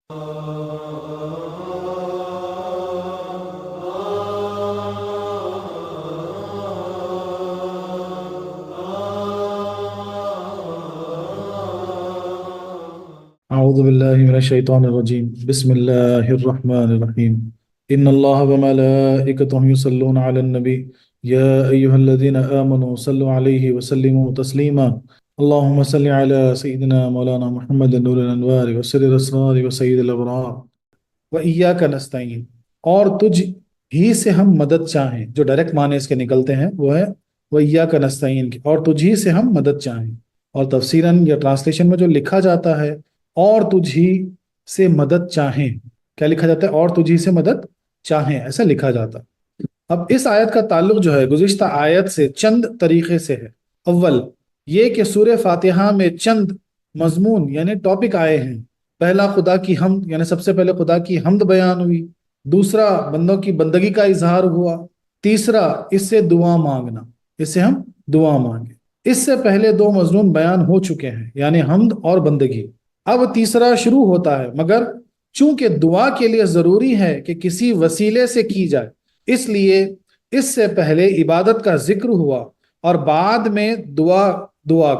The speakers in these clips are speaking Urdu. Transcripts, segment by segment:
أعوذ بالله من الشيطان الرجيم بسم الله الرحمن الرحيم إن الله وملائكته يصلون على النبي يا أيها الذين آمنوا صلوا عليه وسلموا تسليما اللهم صل على سيدنا مولانا محمد نور الأنوار وسر الأسرار وسيد الأبرار وإياك نستعين، اور تجھ ہی سے ہم مدد چاہیں۔ جو ڈائریکٹ معنی اس کے نکلتے ہیں وہ ہے وإياك نستعين کی، اور تجھ ہی سے ہم مدد چاہیں۔ اور تفسیراً یا ٹرانسلیشن میں جو لکھا جاتا ہے اور تجھ ہی سے مدد چاہیں، کیا لکھا جاتا ہے؟ اور تجھ ہی سے مدد چاہیں، ایسا لکھا جاتا ہے۔ اب اس آیت کا تعلق جو ہے گزشتہ آیت سے چند طریقے سے ہے۔ اول یہ کہ سورہ فاتحہ میں چند مضمون یعنی ٹاپک آئے ہیں۔ پہلا خدا کی حمد، یعنی سب سے پہلے خدا کی حمد بیان ہوئی۔ دوسرا بندوں کی بندگی کا اظہار ہوا۔ تیسرا اس سے دعا مانگنا، اس سے ہم دعا مانگیں۔ اس سے پہلے دو مضمون بیان ہو چکے ہیں، یعنی حمد اور بندگی۔ اب تیسرا شروع ہوتا ہے، مگر چونکہ دعا کے لیے ضروری ہے کہ کسی وسیلے سے کی جائے، اس لیے اس سے پہلے عبادت کا ذکر ہوا اور بعد میں دعا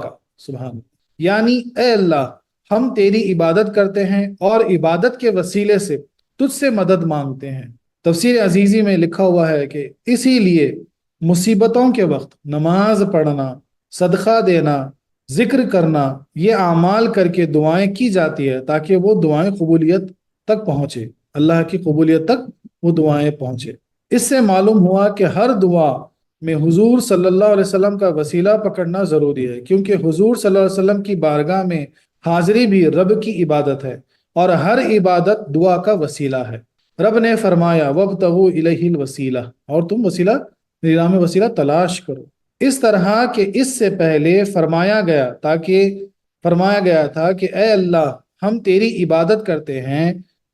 کا۔ سبحان اللہ، یعنی اے اللہ ہم تیری عبادت کرتے ہیں اور عبادت کے وسیلے سے تجھ سے مدد مانگتے ہیں۔ تفسیر عزیزی میں لکھا ہوا ہے کہ اسی لیے مصیبتوں کے وقت نماز پڑھنا، صدقہ دینا، ذکر کرنا، یہ اعمال کر کے دعائیں کی جاتی ہے تاکہ وہ دعائیں قبولیت تک پہنچے، اللہ کی قبولیت تک وہ دعائیں پہنچے۔ اس سے معلوم ہوا کہ ہر دعا میں حضور صلی اللہ علیہ وسلم کا وسیلہ پکڑنا ضروری ہے، کیونکہ حضور صلی اللہ علیہ وسلم کی بارگاہ میں حاضری بھی رب کی عبادت ہے اور ہر عبادت دعا کا وسیلہ ہے۔ رب نے فرمایا وَابْتَغُوا إِلَيْهِ الْوَسِيلَةَ، اور تم وسیلہ نظام وسیلہ تلاش کرو۔ اس طرح کہ اس سے پہلے فرمایا گیا تھا کہ اے اللہ ہم تیری عبادت کرتے ہیں،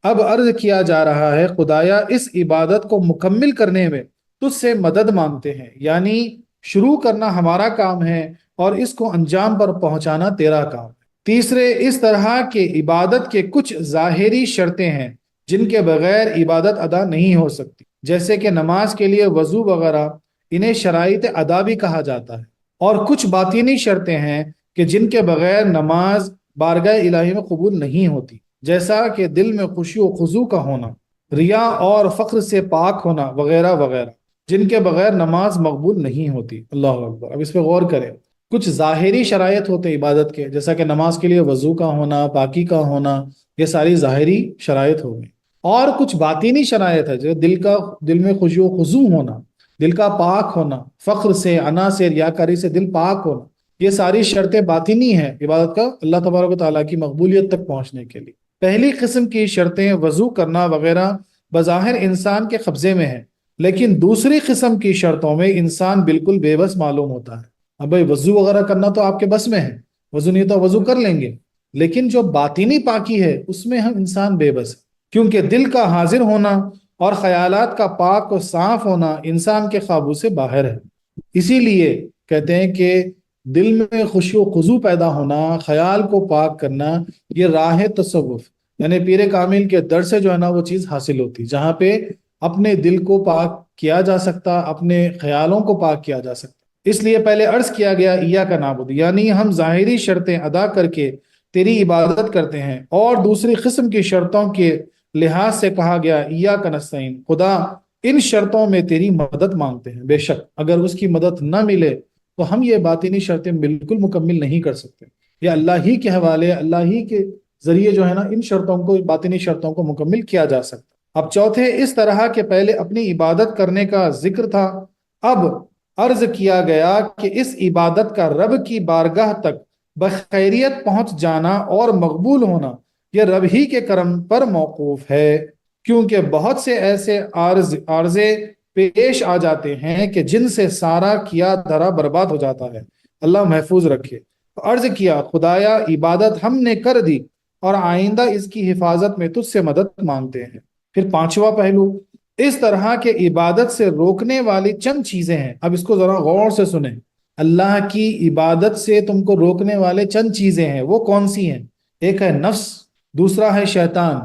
اب عرض کیا جا رہا ہے خدایا اس عبادت کو مکمل کرنے میں تجھ سے مدد مانگتے ہیں، یعنی شروع کرنا ہمارا کام ہے اور اس کو انجام پر پہنچانا تیرا کام ہے۔ تیسرے اس طرح کے عبادت کے کچھ ظاہری شرطیں ہیں جن کے بغیر عبادت ادا نہیں ہو سکتی، جیسے کہ نماز کے لیے وضو وغیرہ، انہیں شرائط ادا بھی کہا جاتا ہے۔ اور کچھ باطنی شرطیں ہیں کہ جن کے بغیر نماز بارگاہ الہی میں قبول نہیں ہوتی، جیسا کہ دل میں خشوع و خضوع کا ہونا، ریا اور فخر سے پاک ہونا وغیرہ وغیرہ، جن کے بغیر نماز مقبول نہیں ہوتی۔ اللہ اکبر، اب اس پہ غور کریں۔ کچھ ظاہری شرائط ہوتے ہیں عبادت کے، جیسا کہ نماز کے لیے وضو کا ہونا، پاکی کا ہونا، یہ ساری ظاہری شرائط ہو گئی۔ اور کچھ باطنی شرائط ہے، جو دل میں خشوع و خضوع ہونا، دل کا پاک ہونا، فخر سے، انا سے، ریاکاری سے دل پاک ہونا، یہ ساری شرطیں باطنی ہیں عبادت کا اللہ تبارک و تعالیٰ کی مقبولیت تک پہنچنے کے لیے۔ پہلی قسم کی شرطیں وضو کرنا وغیرہ بظاہر انسان کے قبضے میں ہے، لیکن دوسری قسم کی شرطوں میں انسان بالکل بے بس معلوم ہوتا ہے۔ اب بھائی وضو وغیرہ کرنا تو آپ کے بس میں ہے، وضو نہیں تو وضو کر لیں گے، لیکن جو باطنی پاکی ہے اس میں ہم انسان بے بس ہے، کیونکہ دل کا حاضر ہونا اور خیالات کا پاک و صاف ہونا انسان کے قابو سے باہر ہے۔ اسی لیے کہتے ہیں کہ دل میں خشوع و خضوع پیدا ہونا، خیال کو پاک کرنا، یہ راہ تصوف یعنی پیر کامل کے در سے جو ہے نا وہ چیز حاصل ہوتی، جہاں پہ اپنے دل کو پاک کیا جا سکتا، اپنے خیالوں کو پاک کیا جا سکتا۔ اس لیے پہلے عرض کیا گیا ایاک نعبد، یعنی ہم ظاہری شرطیں ادا کر کے تیری عبادت کرتے ہیں، اور دوسری قسم کی شرطوں کے لحاظ سے کہا گیا ایاک نستعین، خدا ان شرطوں میں تیری مدد مانگتے ہیں۔ بے شک اگر اس کی مدد نہ ملے تو ہم یہ باطنی شرطیں بالکل مکمل نہیں کر سکتے، یہ اللہ ہی کے حوالے، اللہ ہی کے ذریعے جو ہے نا ان شرطوں کو، باطنی شرطوں کو مکمل کیا جا سکتا۔ اب چوتھے اس طرح کہ پہلے اپنی عبادت کرنے کا ذکر تھا، اب عرض کیا گیا کہ اس عبادت کا رب کی بارگاہ تک بخیریت پہنچ جانا اور مقبول ہونا یہ رب ہی کے کرم پر موقوف ہے، کیونکہ بہت سے ایسے عارضے پیش آ جاتے ہیں کہ جن سے سارا کیا دھرا برباد ہو جاتا ہے، اللہ محفوظ رکھے۔ عرض کیا خدایا عبادت ہم نے کر دی اور آئندہ اس کی حفاظت میں تجھ سے مدد مانگتے ہیں۔ پھر پانچواں پہلو، اس طرح کے عبادت سے روکنے والی چند چیزیں ہیں۔ اب اس کو ذرا غور سے سنیں، اللہ کی عبادت سے تم کو روکنے والے چند چیزیں ہیں، وہ کون سی ہیں؟ ایک ہے نفس، دوسرا ہے شیطان،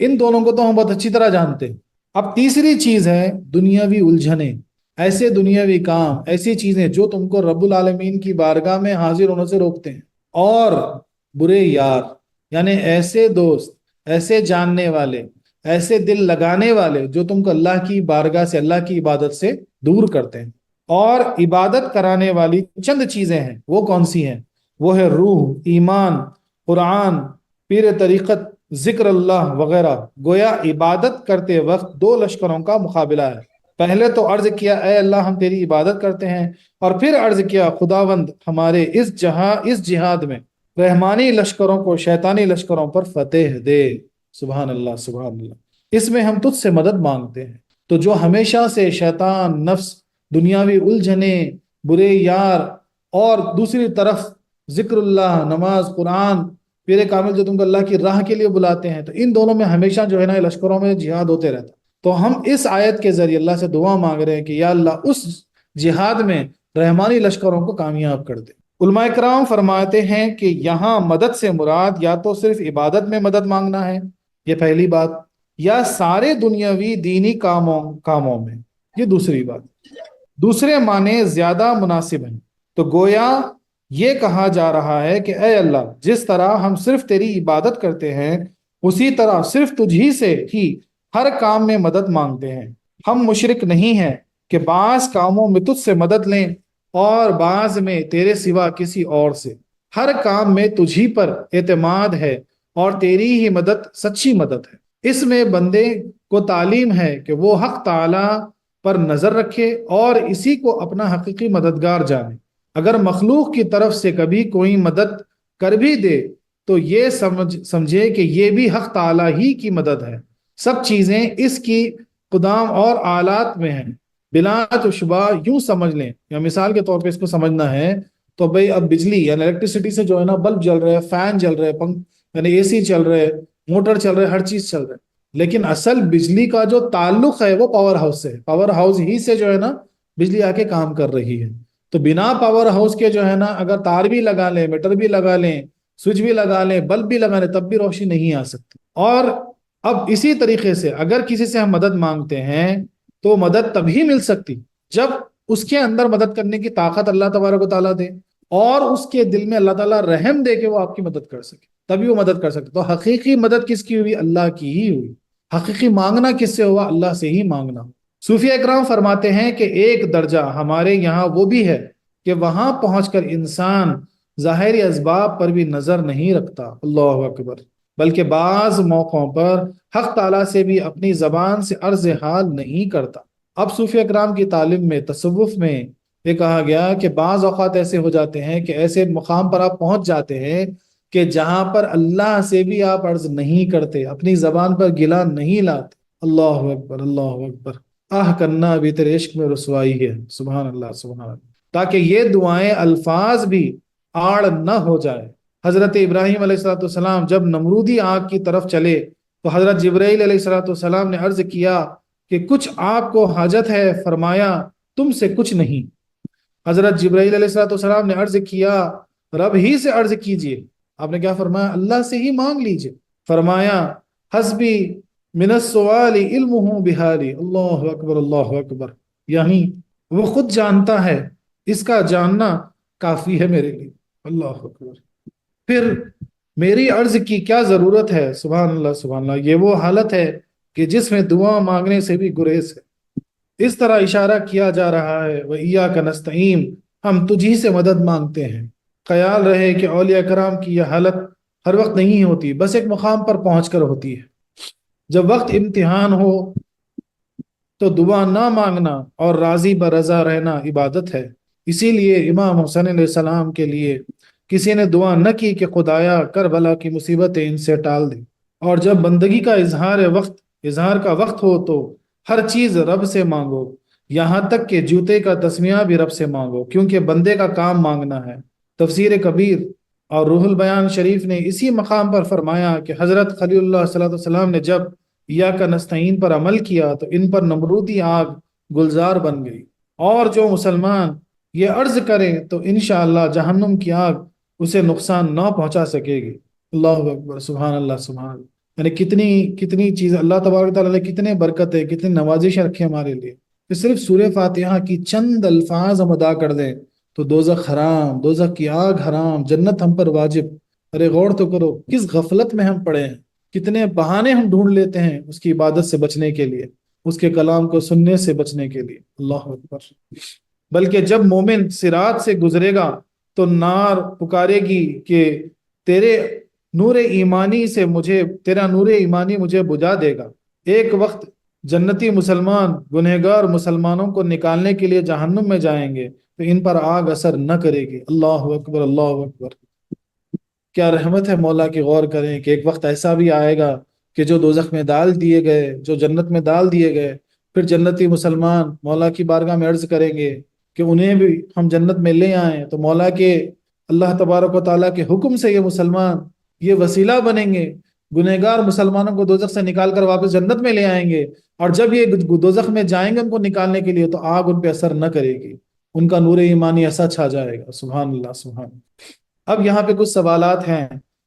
ان دونوں کو تو ہم بہت اچھی طرح جانتے ہیں۔ اب تیسری چیز ہے دنیاوی الجھنیں، ایسے دنیاوی کام، ایسی چیزیں جو تم کو رب العالمین کی بارگاہ میں حاضر ہونے سے روکتے ہیں، اور برے یار، یعنی ایسے دوست، ایسے جاننے والے، ایسے دل لگانے والے جو تم کو اللہ کی بارگاہ سے، اللہ کی عبادت سے دور کرتے ہیں۔ اور عبادت کرانے والی چند چیزیں ہیں، وہ کون سی ہیں؟ وہ ہے روح، ایمان، قرآن، پیر طریقت، ذکر اللہ وغیرہ۔ گویا عبادت کرتے وقت دو لشکروں کا مقابلہ ہے۔ پہلے تو عرض کیا اے اللہ ہم تیری عبادت کرتے ہیں، اور پھر عرض کیا خداوند ہمارے اس جہاد میں رحمانی لشکروں کو شیطانی لشکروں پر فتح دے۔ سبحان اللہ، سبحان اللہ۔ اس میں ہم تجھ سے مدد مانگتے ہیں۔ تو جو ہمیشہ سے شیطان، نفس، دنیاوی الجھنیں، برے یار، اور دوسری طرف ذکر اللہ، نماز، قرآن، پیر کامل جو تم کو اللہ کی راہ کے لیے بلاتے ہیں، تو ان دونوں میں ہمیشہ جو ہے نا لشکروں میں جہاد ہوتے رہتا۔ تو ہم اس آیت کے ذریعے اللہ سے دعا مانگ رہے ہیں کہ یا اللہ اس جہاد میں رحمانی لشکروں کو کامیاب کر دے۔ علماء کرام فرماتے ہیں کہ یہاں مدد سے مراد یا تو صرف عبادت میں مدد مانگنا ہے، یہ پہلی بات، یا سارے دنیاوی دینی کاموں میں، یہ دوسری بات۔ دوسرے معنی زیادہ مناسب ہیں۔ تو گویا یہ کہا جا رہا ہے کہ اے اللہ جس طرح ہم صرف تیری عبادت کرتے ہیں، اسی طرح صرف تجھ ہی سے ہی ہر کام میں مدد مانگتے ہیں۔ ہم مشرک نہیں ہیں کہ بعض کاموں میں تجھ سے مدد لیں اور بعض میں تیرے سوا کسی اور سے۔ ہر کام میں تجھ ہی پر اعتماد ہے اور تیری ہی مدد سچی مدد ہے۔ اس میں بندے کو تعلیم ہے کہ وہ حق تعالی پر نظر رکھے اور اسی کو اپنا حقیقی مددگار جانے۔ اگر مخلوق کی طرف سے کبھی کوئی مدد کر بھی دے تو یہ سمجھے کہ یہ بھی حق تعالی ہی کی مدد ہے۔ سب چیزیں اس کی قدام اور آلات میں ہیں۔ بلا تو شبہ یوں سمجھ لیں، یا مثال کے طور پہ اس کو سمجھنا ہے تو بھئی اب بجلی یعنی الیکٹریسٹی سے جو ہے نا بلب جل رہے ہیں، فین جل رہے ہیں، یعنی اے سی چل رہے، موٹر چل رہے، ہر چیز چل رہے، لیکن اصل بجلی کا جو تعلق ہے وہ پاور ہاؤس سے ہے۔ پاور ہاؤس ہی سے جو ہے نا بجلی آ کے کام کر رہی ہے۔ تو بنا پاور ہاؤس کے جو ہے نا اگر تار بھی لگا لیں، میٹر بھی لگا لیں، سوئچ بھی لگا لیں، بلب بھی لگا لیں، تب بھی روشنی نہیں آ سکتی۔ اور اب اسی طریقے سے اگر کسی سے ہم مدد مانگتے ہیں تو مدد تبھی مل سکتی جب اس کے اندر مدد کرنے کی طاقت اللہ تبارک و تعالیٰ دے، اور اس کے دل میں اللہ تعالیٰ رحم دے کہ وہ آپ کی مدد کر سکے، تبھی وہ مدد کر سکتے۔ تو حقیقی مدد کس کی ہوئی؟ اللہ کی ہی ہوئی۔ حقیقی مانگنا کس سے ہوا؟ اللہ سے ہی مانگنا۔ صوفیہ اکرام فرماتے ہیں کہ ایک درجہ ہمارے یہاں وہ بھی ہے کہ وہاں پہنچ کر انسان ظاہری اسباب پر بھی نظر نہیں رکھتا، اللہ اکبر، بلکہ بعض موقعوں پر حق تعالیٰ سے بھی اپنی زبان سے عرض حال نہیں کرتا۔ اب صوفیہ اکرام کی تعلیم میں، تصوف میں یہ کہا گیا کہ بعض اوقات ایسے ہو جاتے ہیں کہ ایسے مقام پر آپ پہنچ جاتے ہیں کہ جہاں پر اللہ سے بھی آپ عرض نہیں کرتے، اپنی زبان پر گلا نہیں لاتے۔ اللہ اکبر، اللہ اکبر، آہ کرنا بھی تیرے عشق میں رسوائی ہے۔ سبحان اللہ، سبحان اللہ۔ تاکہ یہ دعائیں الفاظ بھی آڑ نہ ہو جائے۔ حضرت ابراہیم علیہ السلام جب نمرودی آگ کی طرف چلے تو حضرت جبرائیل علیہ السلام نے عرض کیا کہ کچھ آپ کو حاجت ہے؟ فرمایا تم سے کچھ نہیں۔ حضرت جبرائیل علیہ السلام نے عرض کیا رب ہی سے عرض کیجئے۔ آپ نے کیا فرمایا؟ اللہ سے ہی مانگ لیجئے۔ فرمایا حسبی من السؤال علمہ بحالی۔ اللہ اکبر، اللہ اکبر، یعنی وہ خود جانتا ہے، اس کا جاننا کافی ہے میرے لیے۔ اللہ اکبر، پھر میری عرض کی کیا ضرورت ہے؟ سبحان اللہ، سبحان اللہ۔ یہ وہ حالت ہے کہ جس میں دعا مانگنے سے بھی گریز ہے۔ اس طرح اشارہ کیا جا رہا ہے وَإِيَّاكَ نَسْتَعِينُ، ہم تجھی سے مدد مانگتے ہیں۔ خیال رہے کہ اولیاء کرام کی یہ حالت ہر وقت نہیں ہوتی، بس ایک مقام پر پہنچ کر ہوتی ہے۔ جب وقت امتحان ہو تو دعا نہ مانگنا اور راضی برضا رہنا عبادت ہے۔ اسی لیے امام حسین علیہ السلام کے لیے کسی نے دعا نہ کی کہ خدایا کربلا کی مصیبتیں ان سے ٹال دے۔ اور جب بندگی کا اظہار کا وقت ہو تو ہر چیز رب سے مانگو، یہاں تک کہ جوتے کا تسمیہ بھی رب سے مانگو، کیونکہ بندے کا کام مانگنا ہے۔ تفسیر کبیر اور روح البیان شریف نے اسی مقام پر فرمایا کہ حضرت خلیل اللہ صلی اللہ علیہ وسلم نے جب ایاک نستعین پر عمل کیا تو ان پر نمرودی آگ گلزار بن گئی، اور جو مسلمان یہ عرض کریں تو انشاءاللہ جہنم کی آگ اسے نقصان نہ پہنچا سکے گی۔ اللہ اکبر، سبحان اللہ، سبحان اللہ۔ یعنی کتنی کتنی چیز اللہ تبارک و تعالیٰ نے کتنے برکت ہے، کتنی نوازش رکھے ہمارے لیے کہ صرف سورہ فاتحہ کی چند الفاظ ہم ادا کر دیں تو دوزخ حرام، دوزخ کی آگ حرام، جنت ہم پر واجب۔ ارے غور تو کرو کس غفلت میں ہم پڑے ہیں، کتنے بہانے ہم ڈھونڈ لیتے ہیں اس کی عبادت سے بچنے کے لیے، اس کے کلام کو سننے سے بچنے کے لیے۔ اللہ اکبر۔ بلکہ جب مومن صراط سے گزرے گا تو نار پکارے گی کہ تیرے نور ایمانی سے مجھے، تیرا نور ایمانی مجھے بجھا دے گا۔ ایک وقت جنتی مسلمان گنہگار مسلمانوں کو نکالنے کے لیے جہنم میں جائیں گے تو ان پر آگ اثر نہ کرے گی۔ اللہ اکبر، اللہ اکبر۔ کیا رحمت ہے مولا کی، غور کریں کہ ایک وقت ایسا بھی آئے گا کہ جو دوزخ میں ڈال دیے گئے، جو جنت میں ڈال دیے گئے، پھر جنتی مسلمان مولا کی بارگاہ میں عرض کریں گے کہ انہیں بھی ہم جنت میں لے آئیں، تو مولا کے اللہ تبارک و تعالیٰ کے حکم سے یہ مسلمان یہ وسیلہ بنیں گے، گنہگار مسلمانوں کو دوزخ سے نکال کر واپس جنت میں لے آئیں گے، اور جب یہ دوزخ میں جائیں گے ان کو نکالنے کے لیے تو آگ ان پہ اثر نہ کرے گی، ان کا نور ایمانی ایسا چھا جائے گا۔ سبحان اللہ، سبحان اللہ۔ اب یہاں پہ کچھ سوالات ہیں۔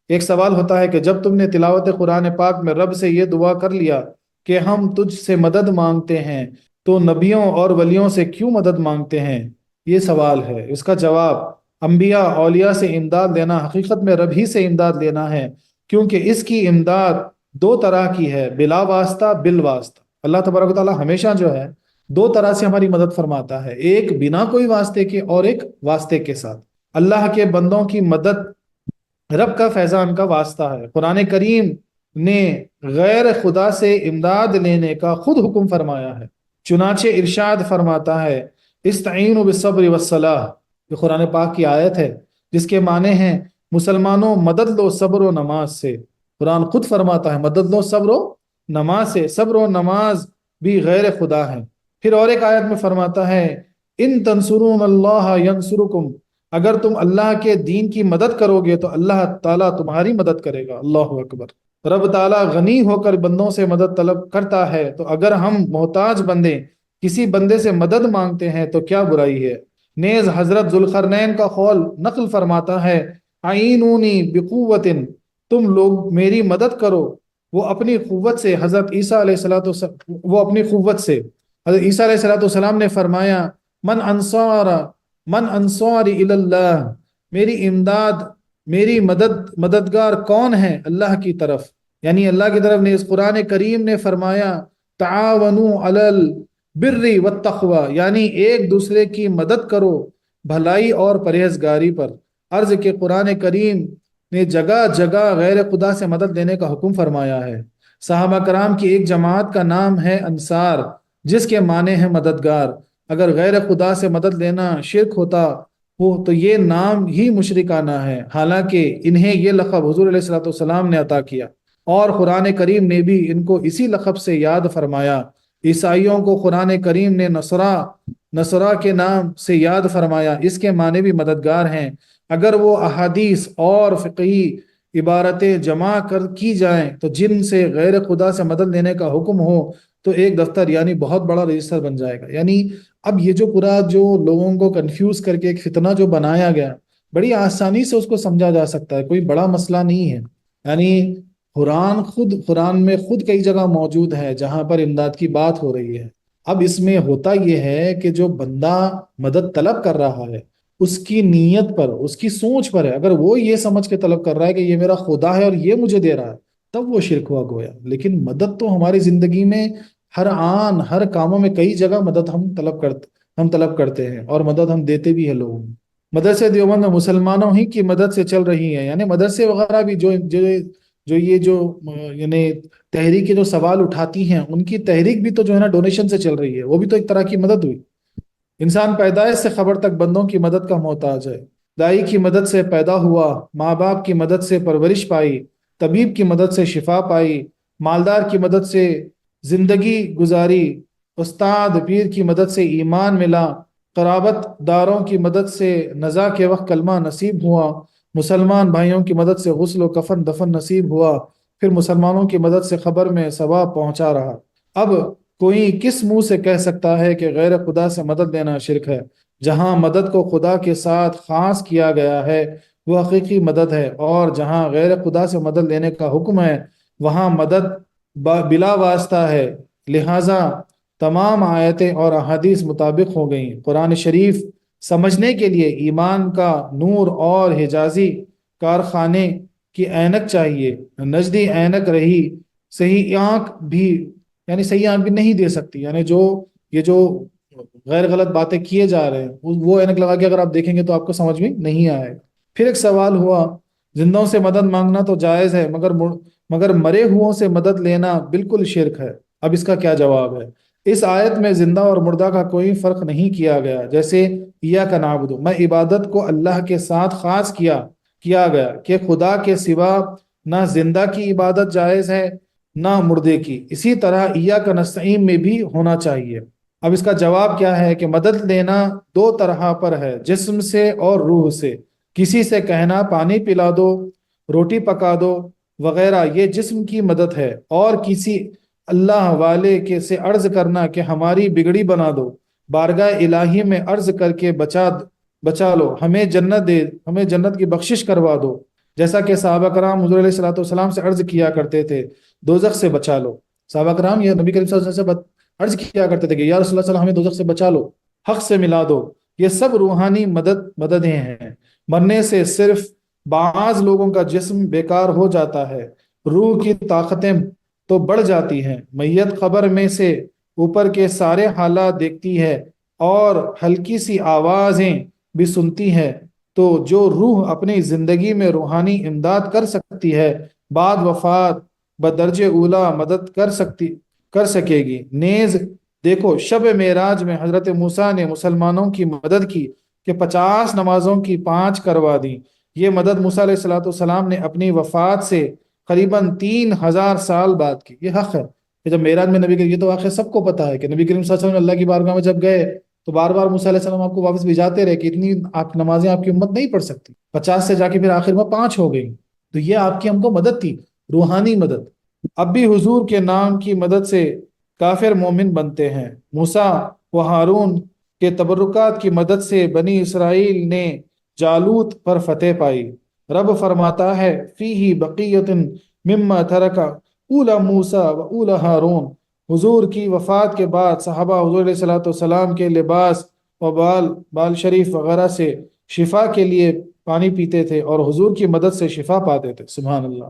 ایک سوال ہوتا ہے کہ جب تم نے تلاوت قرآن پاک میں رب سے یہ دعا کر لیا کہ ہم تجھ سے مدد مانگتے ہیں تو نبیوں اور ولیوں سے کیوں مدد مانگتے ہیں؟ یہ سوال ہے۔ اس کا جواب، انبیاء اولیاء سے امداد لینا حقیقت میں رب ہی سے امداد لینا ہے، کیونکہ اس کی امداد دو طرح کی ہے، بلا واسطہ، بالواسطہ۔ اللہ تبارک و تعالیٰ ہمیشہ جو ہے دو طرح سے ہماری مدد فرماتا ہے، ایک بنا کوئی واسطے کے اور ایک واسطے کے ساتھ۔ اللہ کے بندوں کی مدد رب کا فیضان کا واسطہ ہے۔ قرآن کریم نے غیر خدا سے امداد لینے کا خود حکم فرمایا ہے، چنانچہ ارشاد فرماتا ہے استعینوا بالصبر والصلاح۔ یہ قرآن پاک کی آیت ہے جس کے معنی ہیں مسلمانوں مدد لو صبر و نماز سے۔ قرآن خود فرماتا ہے مدد لو صبر و نماز سے، صبر و نماز بھی غیر خدا ہے۔ پھر اور ایک آیت میں فرماتا ہے ان تنصرون اللہ ینصرکم، اگر تم اللہ کے دین کی مدد کرو گے تو اللہ تعالیٰ تمہاری مدد کرے گا۔ اللہ اکبر۔ رب تعالیٰ غنی ہو کر بندوں سے مدد طلب کرتا ہے، تو اگر ہم محتاج بندے کسی بندے سے مدد مانگتے ہیں تو کیا برائی ہے؟ نیز حضرت ذوالقرنین کا قول نقل فرماتا ہے اعینونی بقوت، تم لوگ میری مدد کرو۔ وہ اپنی قوت سے، حضرت عیسیٰ علیہ السلام وہ اپنی قوت سے، حضرت عیسیٰ علیہ السلام نے فرمایا من انصار اللہ، میری امداد، میری مددگار کون ہے؟ اللہ کی طرف، یعنی اللہ کی طرف۔ نے اس قرآن کریم نے فرمایا تعاونوا علی البر والتقوی، یعنی ایک دوسرے کی مدد کرو بھلائی اور پرہیزگاری پر۔ عرض کہ قرآن کریم نے جگہ جگہ غیر خدا سے مدد لینے کا حکم فرمایا ہے۔ صحابہ کرام کی ایک جماعت کا نام ہے انصار، جس کے معنی ہے مددگار۔ اگر غیر خدا سے مدد لینا شرک ہوتا ہو تو یہ نام ہی مشرکانہ ہے، حالانکہ انہیں یہ لقب حضور علیہ السلام نے عطا کیا، اور قرآن کریم نے بھی ان کو اسی لقب سے یاد فرمایا۔ عیسائیوں کو قرآن کریم نے نصرہ کے نام سے یاد فرمایا، اس کے معنی بھی مددگار ہیں۔ اگر وہ احادیث اور فقہی عبارتیں جمع کی جائیں تو جن سے غیر خدا سے مدد لینے کا حکم ہو تو ایک دفتر یعنی بہت بڑا رجسٹر بن جائے گا۔ یعنی اب یہ جو پورا جو لوگوں کو کنفیوز کر کے ایک فتنہ جو بنایا گیا، بڑی آسانی سے اس کو سمجھا جا سکتا ہے، کوئی بڑا مسئلہ نہیں ہے۔ یعنی قرآن میں خود کئی جگہ موجود ہے جہاں پر امداد کی بات ہو رہی ہے۔ اب اس میں ہوتا یہ ہے کہ جو بندہ مدد طلب کر رہا ہے اس کی نیت پر، اس کی سوچ پر ہے۔ اگر وہ یہ سمجھ کے طلب کر رہا ہے کہ یہ میرا خدا ہے اور یہ مجھے دے رہا ہے تب وہ شرک ہوا گویا۔ لیکن مدد تو ہماری زندگی میں ہر کاموں میں کئی جگہ مدد ہم طلب کرتے ہیں، اور مدد ہم دیتے بھی ہیں لوگوں کو۔ مدرسے دیوبند میں مسلمانوں ہی کی مدد سے چل رہی ہیں، یعنی مدرسے وغیرہ بھی یعنی تحریک کے جو سوال اٹھاتی ہیں ان کی تحریک بھی تو جو ہے نا ڈونیشن سے چل رہی ہے، وہ بھی تو ایک طرح کی مدد ہوئی۔ انسان پیدائش سے خبر تک بندوں کی مدد کا محتاج ہے۔ دائی کی مدد سے پیدا ہوا، ماں باپ کی مدد سے پرورش پائی، طبیب کی مدد سے شفا پائی، مالدار کی مدد سے زندگی گزاری، استاد پیر کی مدد سے ایمان ملا، قرابت داروں کی مدد سے نزا کے وقت کلمہ نصیب ہوا، مسلمان بھائیوں کی مدد سے غسل و کفن دفن نصیب ہوا، پھر مسلمانوں کی مدد سے خبر میں ثواب پہنچا رہا۔ اب کوئی کس منہ سے کہہ سکتا ہے کہ غیر خدا سے مدد لینا شرک ہے؟ جہاں مدد کو خدا کے ساتھ خاص کیا گیا ہے وہ حقیقی مدد ہے، اور جہاں غیر خدا سے مدد لینے کا حکم ہے وہاں مدد بلا واسطہ ہے، لہٰذا تمام آیتیں اور احادیث مطابق ہو گئیں۔ قرآن شریف سمجھنے کے لیے ایمان کا نور اور حجازی کارخانے کی اینک چاہیے، نجدی اینک رہی صحیح آنکھ بھی، یعنی صحیح آنکھ بھی نہیں دے سکتی، یعنی جو غیر غلط باتیں کیے جا رہے ہیں وہ اینک لگا کے اگر آپ دیکھیں گے تو آپ کو سمجھ میں نہیں آئے۔ پھر ایک سوال ہوا، زندوں سے مدد مانگنا تو جائز ہے مگر مرے ہوں سے مدد لینا بالکل شرک ہے، اب اس کا کیا جواب ہے؟ اس آیت میں زندہ اور مردہ کا کوئی فرق نہیں کیا گیا، جیسے ایاک نعبد، میں عبادت کو اللہ کے ساتھ خاص کیا گیا کہ خدا کے سوا نہ زندہ کی عبادت جائز ہے نہ مردے کی، اسی طرح ایاک نستعین میں بھی ہونا چاہیے۔ اب اس کا جواب کیا ہے کہ مدد لینا دو طرح پر ہے، جسم سے اور روح سے۔ کسی سے کہنا پانی پلا دو، روٹی پکا دو وغیرہ یہ جسم کی مدد ہے، اور کسی اللہ والے کے سے عرض کرنا کہ ہماری بگڑی بنا دو، بارگاہ الہی میں عرض کر کے بچا لو، ہمیں جنت کی بخشش کروا دو، جیسا کہ صحابہ کرام حضور علیہ السلام سے عرض کیا کرتے تھے دوزخ سے بچا لو۔ صحابہ کرام یہ نبی کریم صلی اللہ علیہ وسلم سے عرض کیا کرتے تھے کہ یا رسول اللہ صلی اللہ علیہ وسلم ہمیں دوزخ سے بچا لو، حق سے ملا دو۔ یہ سب روحانی مددیں ہیں۔ مرنے سے صرف بعض لوگوں کا جسم بیکار ہو جاتا ہے، روح کی طاقتیں تو بڑھ جاتی ہیں۔ میت قبر میں سے اوپر کے سارے حالات دیکھتی ہے اور ہلکی سی آوازیں بھی سنتی ہے، تو جو روح اپنی زندگی میں روحانی امداد کر سکتی ہے بعد وفات بدرجہ اولا مدد کر سکے گی۔ نیز دیکھو شب معراج میں حضرت موسیٰ نے مسلمانوں کی مدد کی کہ 50 نمازوں کی 5 کروا دی۔ یہ مدد موسیٰ علیہ السلام نے اپنی وفات سے قریباً 3000 سال بعد کی۔ یہ حق ہے کہ جب معراج میں نبی کریم، یہ تو واقعہ سب کو پتا ہے کہ نبی کریم صلی اللہ علیہ وسلم اللہ کی بارگاہ میں جب گئے تو بار بار موسیٰ علیہ السلام آپ کو واپس بھیجاتے رہے کہ اتنی آپ نمازیں آپ کی امت نہیں پڑھ سکتی، 50 سے جا کے پھر آخر میں 5 ہو گئی۔ تو یہ آپ کی ہم کو مدد تھی، روحانی مدد۔ اب بھی حضور کے نام کی مدد سے کافر مومن بنتے ہیں۔ موسیٰ و ہارون کے تبرکات کی مدد سے بنی اسرائیل نے جالوت پر فتح پائی۔ رب فرماتا ہے فیہ بقیۃ مما ترک اولی موسیٰ و اولی ہارون۔ حضور کی وفات کے بعد صحابہ حضور علیہ السلام کے لباس و بال شریف وغیرہ سے شفا کے لیے پانی پیتے تھے اور حضور کی مدد سے شفا پاتے تھے۔ سبحان اللہ۔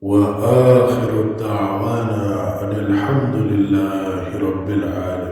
وآخر دعوانا أن الحمد لله رب العالمين۔